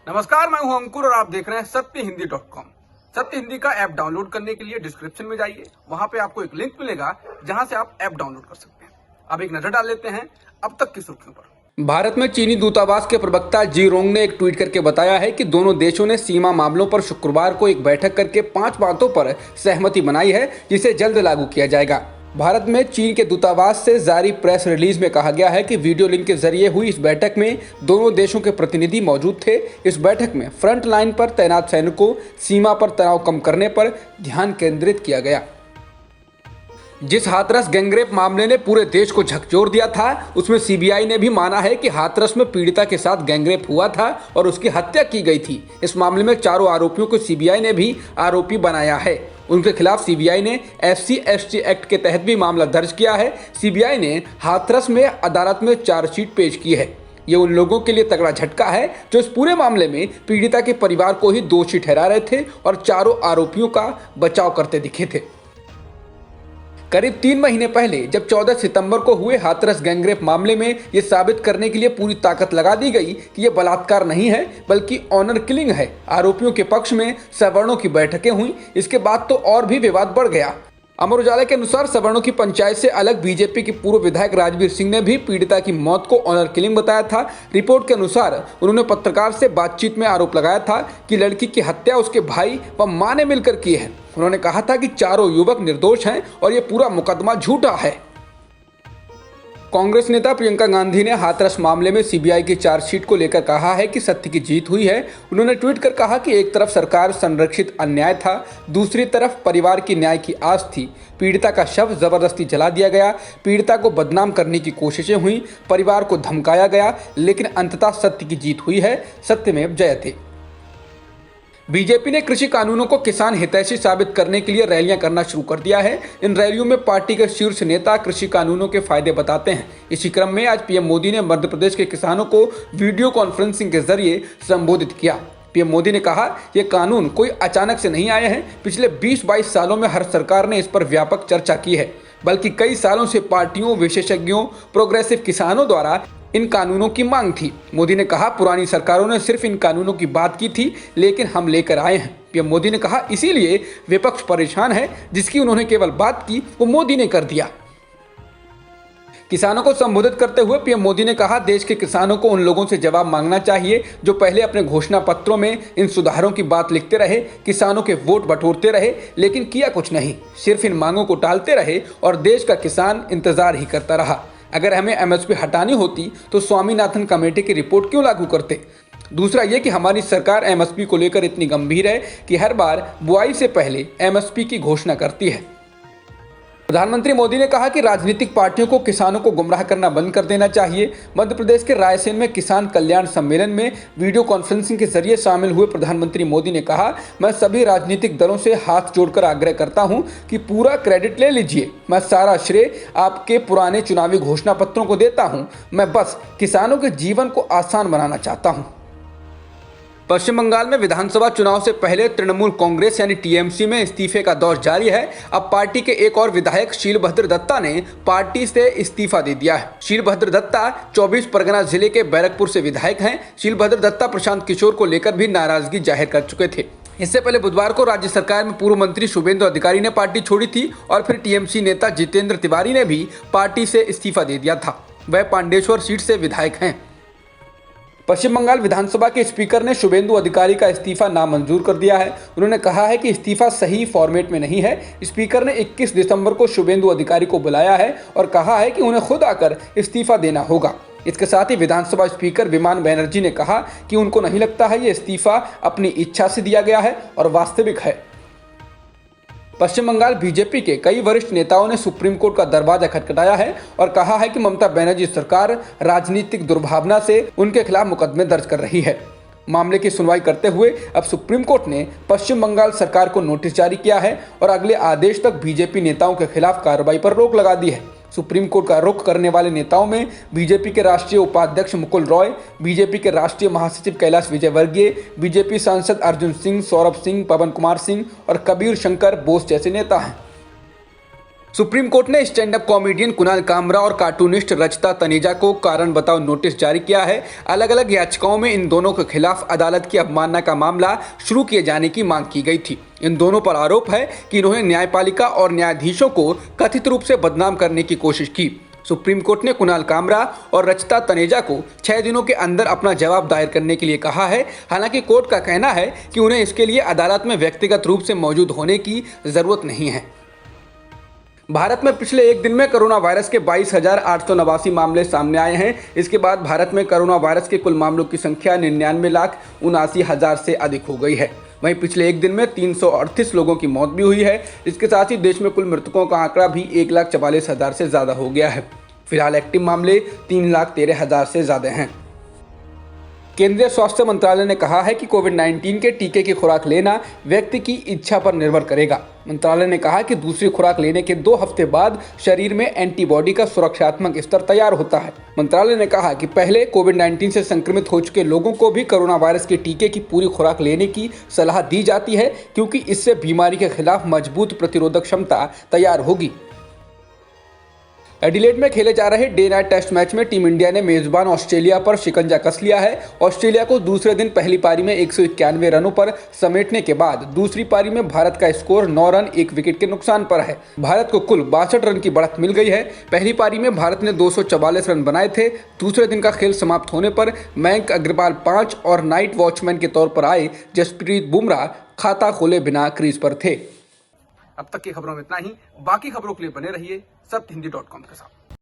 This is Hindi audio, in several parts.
नमस्कार, मैं हूं अंकुर और आप देख रहे हैं सत्यहिंदी.com। सत्य हिंदी का ऐप डाउनलोड करने के लिए डिस्क्रिप्शन में जाइए, वहां पे आपको एक लिंक मिलेगा जहां से आप ऐप डाउनलोड कर सकते हैं। अब एक नजर डाल लेते हैं अब तक की सुर्खियों पर। भारत में चीनी दूतावास के प्रवक्ता जी रोंग ने एक ट्वीट करके बताया है कि दोनों देशों ने सीमा मामलों पर शुक्रवार को एक बैठक करके 5 बातों पर सहमति बनाई है, जिसे जल्द लागू किया जाएगा। भारत में चीन के दूतावास से जारी प्रेस रिलीज में कहा गया है कि वीडियो लिंक के जरिए हुई इस बैठक में दोनों देशों के प्रतिनिधि मौजूद थे। इस बैठक में फ्रंट लाइन पर तैनात सैनिकों, सीमा पर तनाव कम करने पर ध्यान केंद्रित किया गया। जिस हाथरस गैंगरेप मामले ने पूरे देश को झकझोर दिया था, उसमें सीबीआई ने भी माना है कि हाथरस में पीड़िता के साथ गैंगरेप हुआ था और उसकी हत्या की गई थी। इस मामले में चारों आरोपियों को सीबीआई ने भी आरोपी बनाया है। उनके खिलाफ सीबीआई ने SC/ST एक्ट के तहत भी मामला दर्ज किया है। सीबीआई ने हाथरस में अदालत में चार्जशीट पेश की है। ये उन लोगों के लिए तगड़ा झटका है जो इस पूरे मामले में पीड़िता के परिवार को ही दोषी ठहरा रहे थे और चारों आरोपियों का बचाव करते दिखे थे। करीब 3 महीने पहले जब 14 सितंबर को हुए हाथरस गैंगरेप मामले में ये साबित करने के लिए पूरी ताकत लगा दी गई कि ये बलात्कार नहीं है बल्कि ऑनर किलिंग है। आरोपियों के पक्ष में सवर्णों की बैठकें हुई। इसके बाद तो और भी विवाद बढ़ गया। अमर उजाला के अनुसार सवर्णों की पंचायत से अलग बीजेपी के पूर्व विधायक राजवीर सिंह ने भी पीड़िता की मौत को ऑनर किलिंग बताया था। रिपोर्ट के अनुसार उन्होंने पत्रकार से बातचीत में आरोप लगाया था कि लड़की की हत्या उसके भाई व मां ने मिलकर की है। उन्होंने कहा था कि चारों युवक निर्दोष हैं और ये पूरा मुकदमा झूठा है। कांग्रेस नेता प्रियंका गांधी ने हाथरस मामले में सीबीआई की चार्जशीट को लेकर कहा है कि सत्य की जीत हुई है। उन्होंने ट्वीट कर कहा कि एक तरफ सरकार संरक्षित अन्याय था, दूसरी तरफ परिवार की न्याय की आस थी। पीड़िता का शव जबरदस्ती जला दिया गया, पीड़िता को बदनाम करने की कोशिशें हुई, परिवार को धमकाया गया, लेकिन अंततः सत्य की जीत हुई है। सत्यमेव जयते। बीजेपी ने कृषि कानूनों को किसान हितैषी साबित करने के लिए रैलियां करना शुरू कर दिया है। इन रैलियों में पार्टी के शीर्ष नेता कृषि कानूनों के फायदे बताते हैं। इसी क्रम में आज पीएम मोदी ने मध्य प्रदेश के किसानों को वीडियो कॉन्फ्रेंसिंग के जरिए संबोधित किया। पीएम मोदी ने कहा, ये कानून कोई अचानक से नहीं आए हैं। पिछले 20-22 सालों में हर सरकार ने इस पर व्यापक चर्चा की है, बल्कि कई सालों से पार्टियों, विशेषज्ञों, प्रोग्रेसिव किसानों द्वारा इन कानूनों की मांग थी। मोदी ने कहा, पुरानी सरकारों ने सिर्फ इन कानूनों की बात की थी, लेकिन हम लेकर आए हैं। पीएम मोदी ने कहा, इसीलिए विपक्ष परेशान है। जिसकी उन्होंने केवल बात की वो मोदी ने कर दिया। किसानों को संबोधित करते हुए पीएम मोदी ने कहा, देश के किसानों को उन लोगों से जवाब मांगना चाहिए जो पहले अपने घोषणा पत्रों में इन सुधारों की बात लिखते रहे, किसानों के वोट बटोरते रहे, लेकिन किया कुछ नहीं, सिर्फ इन मांगों को टालते रहे और देश का किसान इंतजार ही करता रहा। अगर हमें MSP हटानी होती तो स्वामीनाथन कमेटी की रिपोर्ट क्यों लागू करते। दूसरा ये कि हमारी सरकार MSP को लेकर इतनी गंभीर है कि हर बार बुआई से पहले MSP की घोषणा करती है। प्रधानमंत्री मोदी ने कहा कि राजनीतिक पार्टियों को किसानों को गुमराह करना बंद कर देना चाहिए। मध्य प्रदेश के रायसेन में किसान कल्याण सम्मेलन में वीडियो कॉन्फ्रेंसिंग के जरिए शामिल हुए प्रधानमंत्री मोदी ने कहा, मैं सभी राजनीतिक दलों से हाथ जोड़कर आग्रह करता हूं कि पूरा क्रेडिट ले लीजिए। मैं सारा श्रेय आपके पुराने चुनावी घोषणा पत्रों को देता हूं। मैं बस किसानों के जीवन को आसान बनाना चाहता हूं। पश्चिम बंगाल में विधानसभा चुनाव से पहले तृणमूल कांग्रेस यानी TMC में इस्तीफे का दौर जारी है। अब पार्टी के एक और विधायक शीलभद्र दत्ता ने पार्टी से इस्तीफा दे दिया है। शीलभद्र दत्ता 24 परगना जिले के बैरकपुर से विधायक हैं। शीलभद्र दत्ता प्रशांत किशोर को लेकर भी नाराजगी जाहिर कर चुके थे। इससे पहले बुधवार को राज्य सरकार में पूर्व मंत्री शुभेंदु अधिकारी ने पार्टी छोड़ी थी और फिर TMC नेता जितेंद्र तिवारी ने भी पार्टी से इस्तीफा दे दिया था। वह पांडेश्वर सीट से विधायक हैं। पश्चिम बंगाल विधानसभा के स्पीकर ने शुभेंदु अधिकारी का इस्तीफा नामंजूर कर दिया है। उन्होंने कहा है कि इस्तीफा सही फॉर्मेट में नहीं है। स्पीकर ने 21 दिसंबर को शुभेंदु अधिकारी को बुलाया है और कहा है कि उन्हें खुद आकर इस्तीफा देना होगा। इसके साथ ही विधानसभा स्पीकर विमान बनर्जी ने कहा कि उनको नहीं लगता है ये इस्तीफा अपनी इच्छा से दिया गया है और वास्तविक है। पश्चिम बंगाल बीजेपी के कई वरिष्ठ नेताओं ने सुप्रीम कोर्ट का दरवाजा खटखटाया है और कहा है कि ममता बनर्जी सरकार राजनीतिक दुर्भावना से उनके खिलाफ मुकदमे दर्ज कर रही है। मामले की सुनवाई करते हुए अब सुप्रीम कोर्ट ने पश्चिम बंगाल सरकार को नोटिस जारी किया है और अगले आदेश तक बीजेपी नेताओं के खिलाफ कार्रवाई पर रोक लगा दी है। सुप्रीम कोर्ट का रुख करने वाले नेताओं में बीजेपी के राष्ट्रीय उपाध्यक्ष मुकुल रॉय, बीजेपी के राष्ट्रीय महासचिव कैलाश विजयवर्गीय, बीजेपी सांसद अर्जुन सिंह, सौरभ सिंह, पवन कुमार सिंह और कबीर शंकर बोस जैसे नेता हैं। सुप्रीम कोर्ट ने stand up comedian Kunal Kamra और कार्टूनिस्ट रचिता तनेजा को कारण बताओ नोटिस जारी किया है। अलग अलग याचिकाओं में इन दोनों के खिलाफ अदालत की अवमानना का मामला शुरू किए जाने की मांग की गई थी। इन दोनों पर आरोप है कि इन्होंने न्यायपालिका और न्यायाधीशों को कथित रूप से बदनाम करने की कोशिश की। सुप्रीम कोर्ट ने कुणाल कामरा और रचिता तनेजा को 6 दिनों के अंदर अपना जवाब दायर करने के लिए कहा है। हालांकि कोर्ट का कहना है कि उन्हें इसके लिए अदालत में व्यक्तिगत रूप से मौजूद होने की जरूरत नहीं है। भारत में पिछले एक दिन में कोरोना वायरस के 22,889 मामले सामने आए हैं। इसके बाद भारत में कोरोना वायरस के कुल मामलों की संख्या 99,79,000 से अधिक हो गई है। वहीं पिछले एक दिन में 338 लोगों की मौत भी हुई है। इसके साथ ही देश में कुल मृतकों का आंकड़ा भी 1,44,000 से ज़्यादा हो गया है। फिलहाल एक्टिव मामले 3,13,000 से ज़्यादा हैं। केंद्रीय स्वास्थ्य मंत्रालय ने कहा है कि कोविड-19 के टीके की खुराक लेना व्यक्ति की इच्छा पर निर्भर करेगा। मंत्रालय ने कहा कि दूसरी खुराक लेने के 2 हफ्ते बाद शरीर में एंटीबॉडी का सुरक्षात्मक स्तर तैयार होता है। मंत्रालय ने कहा कि पहले कोविड-19 से संक्रमित हो चुके लोगों को भी कोरोना वायरस के टीके की पूरी खुराक लेने की सलाह दी जाती है, क्योंकि इससे बीमारी के खिलाफ मजबूत प्रतिरोधक क्षमता तैयार होगी। एडिलेड में खेले जा रहे डे नाइट टेस्ट मैच में टीम इंडिया ने मेजबान ऑस्ट्रेलिया पर शिकंजा कस लिया है। ऑस्ट्रेलिया को दूसरे दिन पहली पारी में 191 रनों पर समेटने के बाद दूसरी पारी में भारत का स्कोर 9 रन 1 विकेट के नुकसान पर है। भारत को कुल 62 रन की बढ़त मिल गई है। पहली पारी में भारत ने 244 रन बनाए थे। दूसरे दिन का खेल समाप्त होने पर मयंक अग्रवाल 5 और नाइट वॉचमैन के तौर पर आए जसप्रीत बुमराह खाता खोले बिना क्रीज पर थे। अब तक की खबरों में इतना ही। बाकी खबरों के लिए बने रहिए सत्यहिंदी.com के साथ।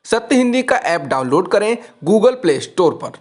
सत्य हिंदी का ऐप डाउनलोड करें गूगल प्ले स्टोर पर।